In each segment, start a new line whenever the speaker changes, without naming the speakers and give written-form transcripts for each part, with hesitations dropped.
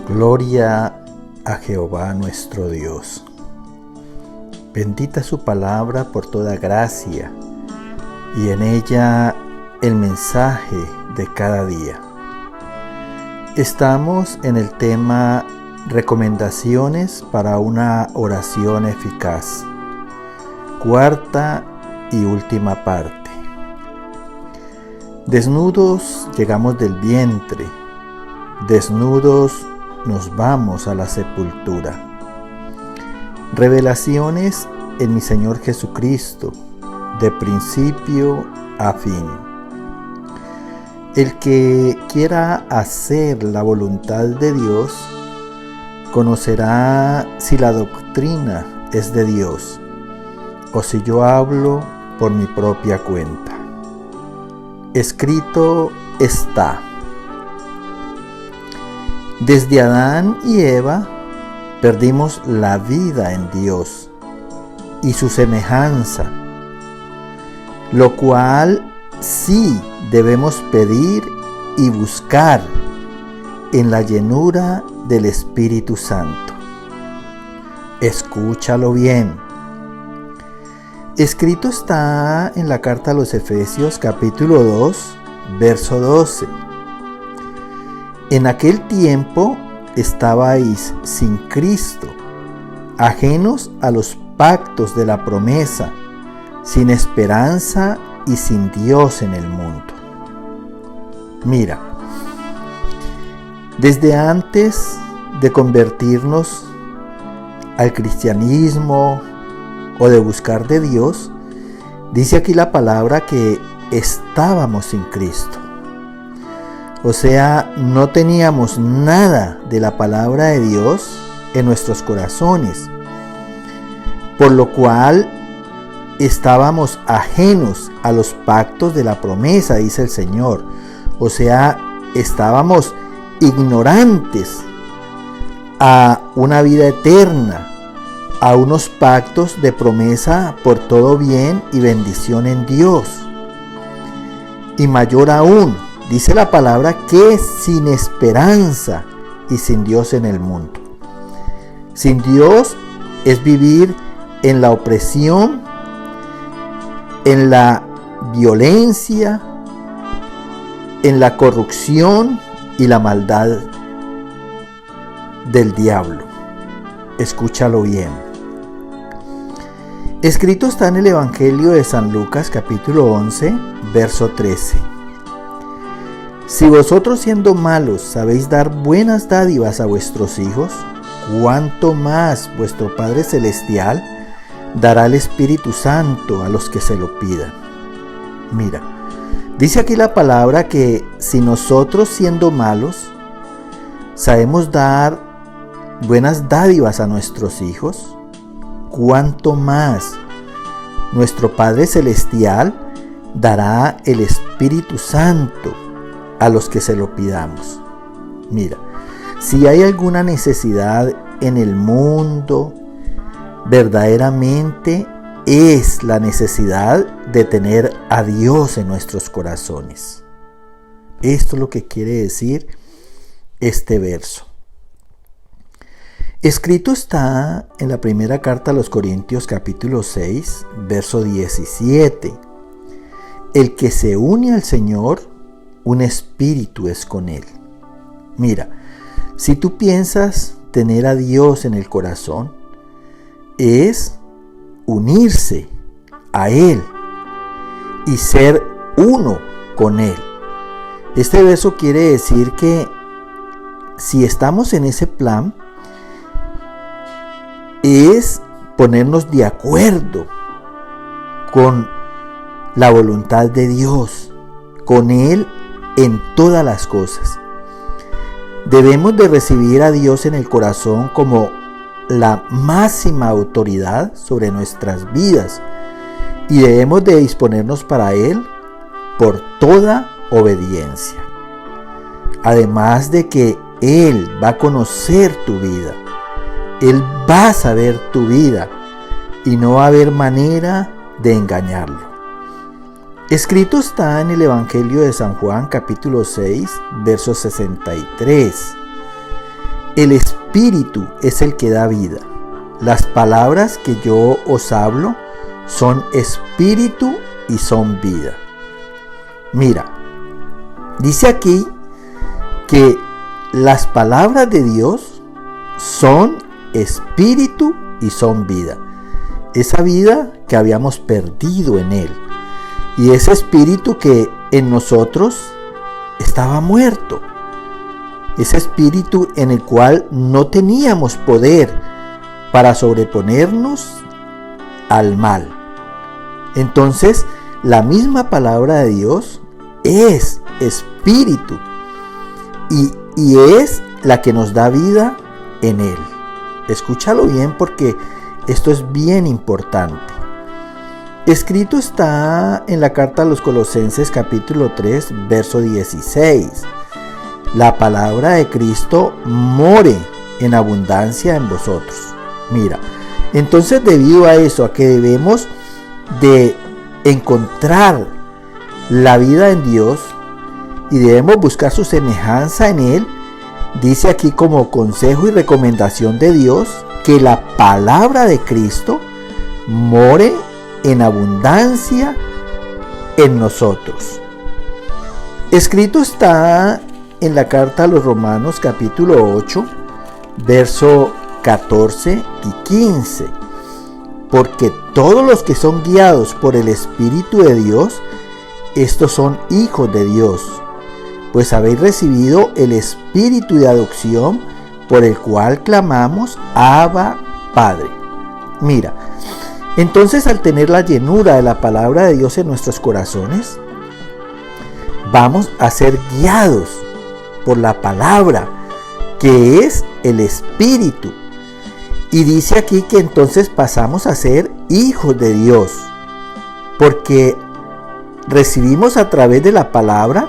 Gloria a Jehová nuestro Dios. Bendita su palabra por toda gracia y en ella el mensaje de cada día. Estamos en el tema Recomendaciones para una oración eficaz. Cuarta y última parte. Desnudos llegamos del vientre, desnudos nos vamos a la sepultura. Revelaciones en mi Señor Jesucristo, de principio a fin. El que quiera hacer la voluntad de Dios, conocerá si la doctrina es de Dios, o si yo hablo por mi propia cuenta. Escrito está: desde Adán y Eva perdimos la vida en Dios y su semejanza, lo cual sí debemos pedir y buscar en la llenura del Espíritu Santo. Escúchalo bien. Escrito está en la carta a los Efesios capítulo 2, verso 12. En aquel tiempo estabais sin Cristo, ajenos a los pactos de la promesa, sin esperanza y sin Dios en el mundo. Mira, desde antes de convertirnos al cristianismo o de buscar de Dios, dice aquí la palabra que estábamos sin Cristo. O sea, no teníamos nada de la palabra de Dios en nuestros corazones, por lo cual estábamos ajenos a los pactos de la promesa, dice el Señor. O sea, estábamos ignorantes a una vida eterna, a unos pactos de promesa por todo bien y bendición en Dios. Y mayor aún, dice la palabra que sin esperanza y sin Dios en el mundo. Sin Dios es vivir en la opresión, en la violencia, en la corrupción y la maldad del diablo. Escúchalo bien. Escrito está en el Evangelio de San Lucas capítulo 11, verso 13. Si vosotros siendo malos sabéis dar buenas dádivas a vuestros hijos, ¿cuánto más vuestro Padre Celestial dará el Espíritu Santo a los que se lo pidan? Mira, dice aquí la palabra que si nosotros siendo malos sabemos dar buenas dádivas a nuestros hijos, ¿cuánto más nuestro Padre Celestial dará el Espíritu Santo a los que se lo pidamos? Mira, si hay alguna necesidad en el mundo, verdaderamente es la necesidad de tener a Dios en nuestros corazones. Esto es lo que quiere decir este verso. Escrito está en la primera carta a los Corintios capítulo 6, verso 17. El que se une al Señor, un espíritu es con él. Mira, si tú piensas tener a Dios en el corazón, es unirse a Él y ser uno con Él. Este verso quiere decir que si estamos en ese plan, es ponernos de acuerdo con la voluntad de Dios, con Él en todas las cosas. Debemos de recibir a Dios en el corazón como la máxima autoridad sobre nuestras vidas y debemos de disponernos para Él por toda obediencia. Además de que Él va a conocer tu vida, Él va a saber tu vida y no va a haber manera de engañarlo. Escrito está en el Evangelio de San Juan capítulo 6, verso 63. el Espíritu es el que da vida. Las palabras que yo os hablo son espíritu y son vida. Mira, dice aquí que las palabras de Dios son espíritu y son vida. Esa vida que habíamos perdido en Él. Y ese espíritu que en nosotros estaba muerto. Ese espíritu en el cual no teníamos poder para sobreponernos al mal. Entonces, la misma palabra de Dios es espíritu y es la que nos da vida en Él. Escúchalo bien porque esto es bien importante. Escrito está en la carta a los Colosenses capítulo 3, verso 16. La palabra de Cristo more en abundancia en vosotros. Mira, entonces debido a eso, a que debemos de encontrar la vida en Dios y debemos buscar su semejanza en Él, dice aquí como consejo y recomendación de Dios que la palabra de Cristo more en abundancia en nosotros. Escrito está en la carta a los Romanos capítulo 8, verso 14 y 15. Porque todos los que son guiados por el Espíritu de Dios, estos son hijos de Dios, pues habéis recibido el Espíritu de adopción por el cual clamamos, Abba, Padre. Mira, entonces al tener la llenura de la palabra de Dios en nuestros corazones, vamos a ser guiados por la palabra, que es el Espíritu. Y dice aquí que entonces pasamos a ser hijos de Dios, porque recibimos a través de la palabra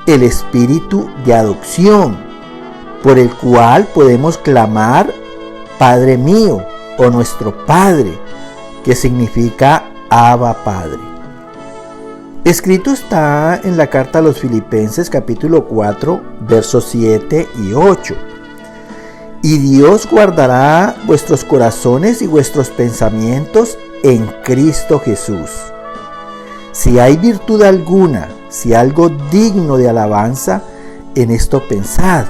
el Espíritu de adopción, por el cual podemos clamar Padre mío o nuestro Padre, que significa Abba Padre. Escrito está en la carta a los Filipenses capítulo 4, versos 7 y 8. Y Dios guardará vuestros corazones y vuestros pensamientos en Cristo Jesús. Si hay virtud alguna, si algo digno de alabanza, en esto pensad,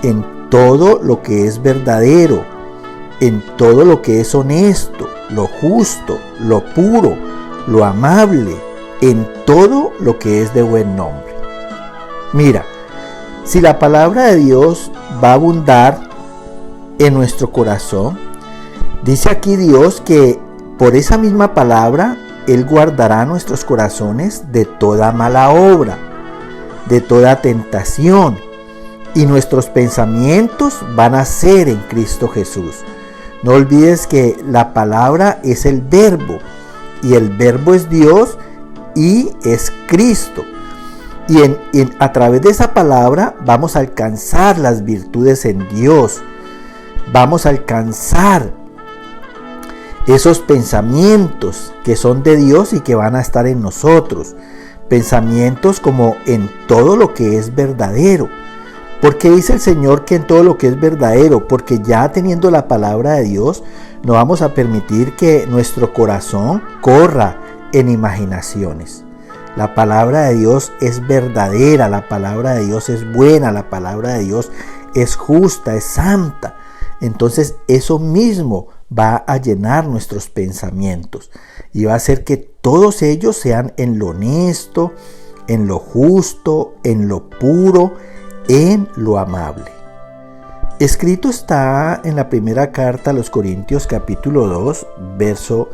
en todo lo que es verdadero, en todo lo que es honesto, lo justo, lo puro, lo amable, en todo lo que es de buen nombre. Mira, si la palabra de Dios va a abundar en nuestro corazón, dice aquí Dios que por esa misma palabra Él guardará nuestros corazones de toda mala obra, de toda tentación, y nuestros pensamientos van a ser en Cristo Jesús. No olvides que la palabra es el verbo, y el verbo es Dios y es Cristo. Y a través de esa palabra vamos a alcanzar las virtudes en Dios. Vamos a alcanzar esos pensamientos que son de Dios y que van a estar en nosotros. Pensamientos como en todo lo que es verdadero. ¿Por qué dice el Señor que en todo lo que es verdadero? Porque ya teniendo la palabra de Dios, no vamos a permitir que nuestro corazón corra en imaginaciones. La palabra de Dios es verdadera, la palabra de Dios es buena, la palabra de Dios es justa, es santa. Entonces eso mismo va a llenar nuestros pensamientos y va a hacer que todos ellos sean en lo honesto, en lo justo, en lo puro, en lo amable. Escrito está en la primera carta a los Corintios capítulo 2, verso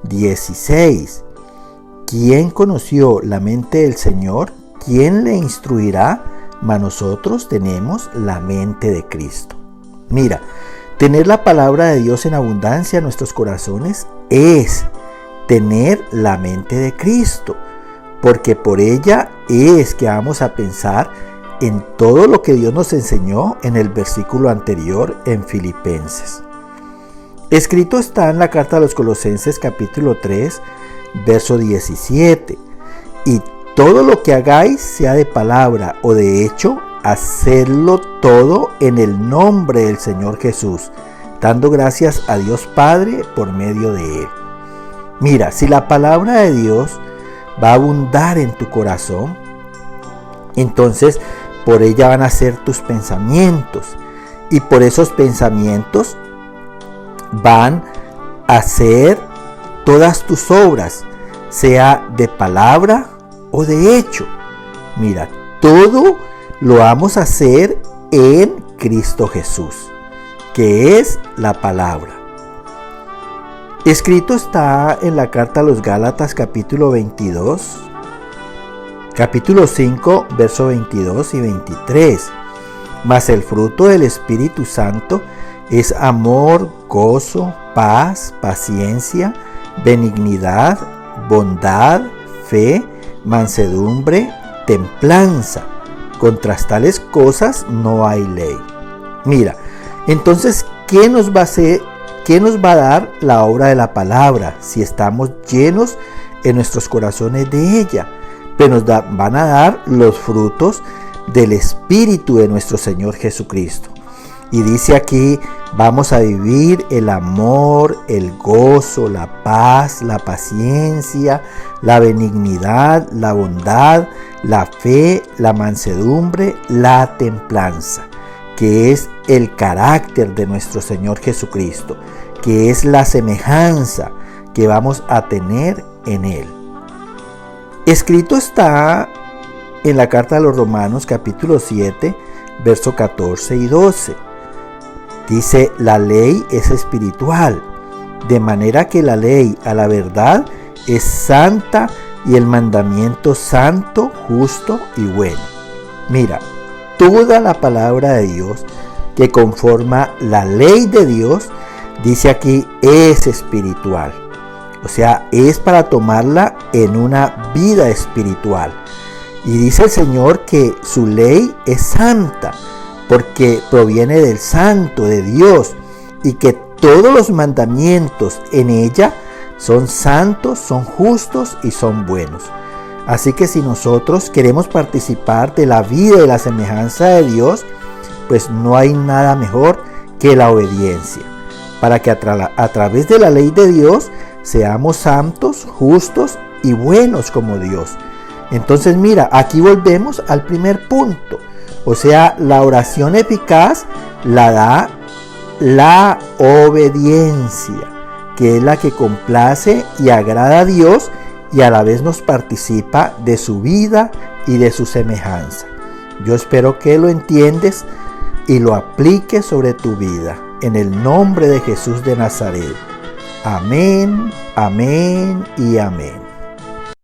16. ¿Quién conoció la mente del Señor? ¿Quién le instruirá? Mas nosotros tenemos la mente de Cristo. Mira, tener la palabra de Dios en abundancia en nuestros corazones es tener la mente de Cristo, porque por ella es que vamos a pensar en todo lo que Dios nos enseñó en el versículo anterior en Filipenses. Escrito está en la carta a los Colosenses capítulo 3, verso 17. Y todo lo que hagáis, sea de palabra o de hecho, hacerlo todo en el nombre del Señor Jesús, dando gracias a Dios Padre por medio de Él. Mira, si la palabra de Dios va a abundar en tu corazón, entonces por ella van a ser tus pensamientos, y por esos pensamientos van a ser todas tus obras, sea de palabra o de hecho. Mira, todo lo vamos a hacer en Cristo Jesús, que es la palabra. Escrito está en la carta a los Gálatas capítulo 22, capítulo 5, versos 22 y 23. Mas el fruto del Espíritu Santo es amor, gozo, paz, paciencia, benignidad, bondad, fe, mansedumbre, templanza. Contra tales cosas no hay ley. Mira, entonces, ¿qué nos va a dar la obra de la palabra si estamos llenos en nuestros corazones de ella? Pues nos van a dar los frutos del Espíritu de nuestro Señor Jesucristo. Y dice aquí, vamos a vivir el amor, el gozo, la paz, la paciencia, la benignidad, la bondad, la fe, la mansedumbre, la templanza, que es el carácter de nuestro Señor Jesucristo, que es la semejanza que vamos a tener en Él. Escrito está en la carta a los Romanos capítulo 7, versos 14 y 12. Dice, la ley es espiritual, de manera que la ley a la verdad es santa y el mandamiento santo, justo y bueno. Mira, toda la palabra de Dios que conforma la ley de Dios, dice aquí, es espiritual. O sea, es para tomarla en una vida espiritual. Y dice el Señor que su ley es santa, porque proviene del santo, de Dios, y que todos los mandamientos en ella son santos, son justos y son buenos. Así que si nosotros queremos participar de la vida y la semejanza de Dios, pues no hay nada mejor que la obediencia, para que a través de la ley de Dios seamos santos, justos y buenos como Dios. Entonces mira, aquí volvemos al primer punto. O sea, la oración eficaz la da la obediencia, que es la que complace y agrada a Dios y a la vez nos participa de su vida y de su semejanza. Yo espero que lo entiendes y lo apliques sobre tu vida, en el nombre de Jesús de Nazaret. Amén, amén y amén.